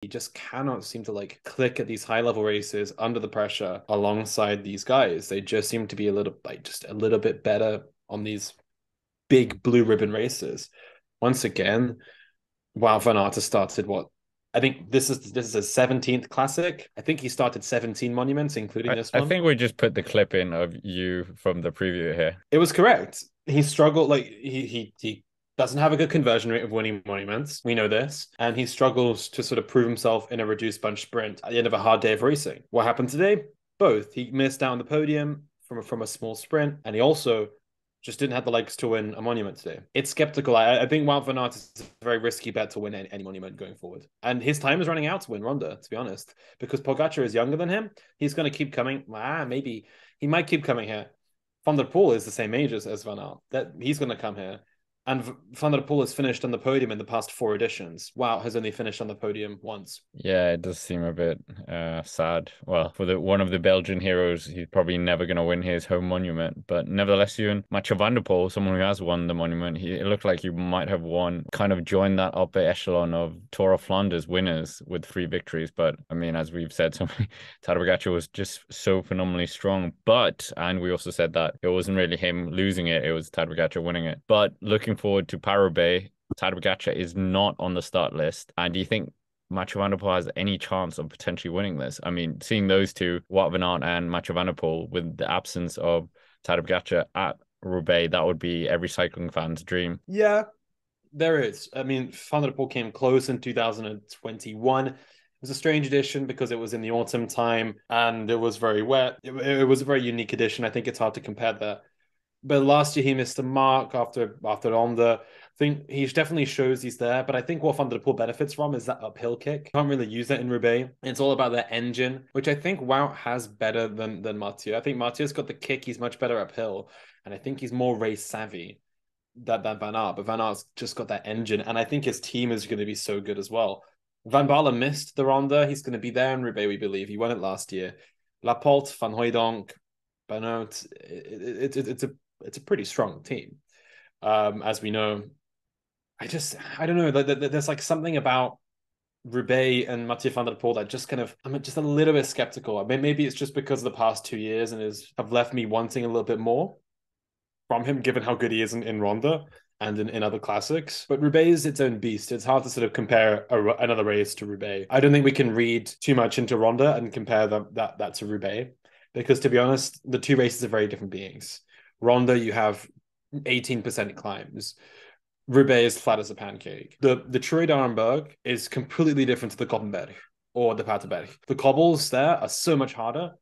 He just cannot seem to like click at these high level races under the pressure alongside these guys. They just seem to be a little like just a little bit better on these big blue ribbon races. Once again, Wout van Aert has started what I think this is a 17th classic. I think he started 17 monuments, including this I one. think we just put the clip in of you from the preview here. It was correct. He struggled like he doesn't have a good conversion rate of winning monuments. We know this. And he struggles to sort of prove himself in a reduced bunch sprint at the end of a hard day of racing. What happened today? Both. He missed out on the podium from a small sprint, and he also just didn't have the legs to win a monument today. It's skeptical. I think Wout van Aert is a very risky bet to win any monument going forward. And his time is running out to win Ronda, to be honest, because Pogacar is younger than him. He's going to keep coming. Maybe he might keep coming here. Van der Poel is the same age as Van Aert. That he's going to come here. And Van der Poel has finished on the podium in the past 4 editions. Wout has only finished on the podium once. Yeah, it does seem a bit sad. Well, for the one of the Belgian heroes, he's probably never going to win his home monument. But nevertheless, you Mathieu van der Poel, someone who has won the monument, it looked like you might have won, kind of joined that upper echelon of Tour of Flanders winners with 3 victories. But I mean, as we've said, so Tadej Pogacar was just so phenomenally strong. And we also said that it wasn't really him losing it; it was Tadej Pogacar winning it. But looking forward to Paris Roubaix, Tadej Pogacar is not on the start list. And do you think Mathieu van der Poel has any chance of potentially winning this? I mean, seeing those two, Wout van Aert and Mathieu van der Poel, with the absence of Tadej Pogacar at Roubaix, that would be every cycling fan's dream. Yeah, there is. I mean, Van der Poel came close in 2021. It was a strange edition because it was in the autumn time and it was very wet. It was a very unique edition. I think it's hard to compare that. But last year he missed the mark after Ronda. I think he definitely shows he's there. But I think what Van der Poel benefits from is that uphill kick. Can't really use that in Roubaix. It's all about that engine, which I think Wout has better than Mathieu. I think Mathieu's got the kick. He's much better uphill. And I think he's more race savvy than Van Aert. But Van Aert's just got that engine. And I think his team is going to be so good as well. Van Baarle missed the Ronda. He's going to be there in Roubaix, we believe. He won it last year. Laporte, Van Hooijdonk, Benoot. It's a pretty strong team. As we know, I don't know. There's like something about Roubaix and Mathieu van der Poel that just kind of I'm just a little bit skeptical. I mean, maybe it's just because of the past 2 years and is have left me wanting a little bit more from him, given how good he is in Ronda and in other classics. But Roubaix is its own beast. It's hard to sort of compare another race to Roubaix. I don't think we can read too much into Ronda and compare that to Roubaix because, to be honest, the two races are very different beings. Ronda, you have 18% climbs. Roubaix is flat as a pancake. The Truy d'Arenberg is completely different to the Koppenberg or the Paterberg. The cobbles there are so much harder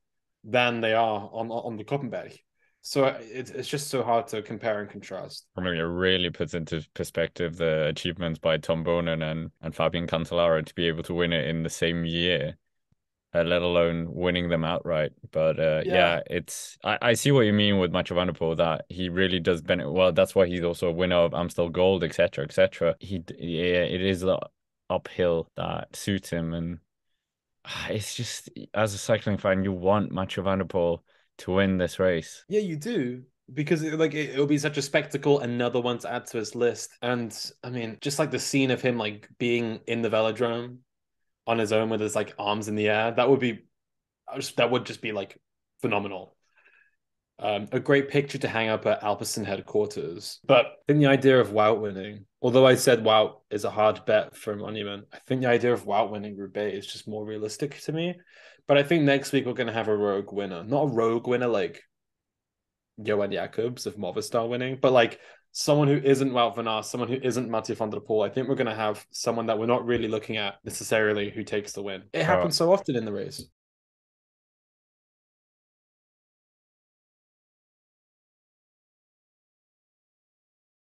than they are on the Koppenberg. So it's just so hard to compare and contrast. I mean, it really puts into perspective the achievements by Tom Bonen and Fabian Cancellara to be able to win it in the same year, let alone winning them outright. But Yeah. yeah, I see what you mean with Mathieu van der Poel, that he really does benefit. Well, that's why he's also a winner of Amstel Gold, etc., etc. Yeah, it is the uphill that suits him, and it's just as a cycling fan, you want Mathieu van der Poel to win this race. Yeah, you do. Because it'll be such a spectacle, another one to add to his list. And I mean, just like the scene of him like being in the velodrome on his own with his like arms in the air, that would just be like phenomenal. A great picture to hang up at Alpecin headquarters. But I think the idea of Wout winning, although I said Wout is a hard bet for a monument, I think the idea of Wout winning Roubaix is just more realistic to me. But I think next week we're going to have a rogue winner, not a rogue winner like Johan Jacobs of Movistar winning, but like someone who isn't Wout van Aert, someone who isn't Mathieu van der Poel. I think we're going to have someone that we're not really looking at necessarily who takes the win. It Oh, happens so often in the race.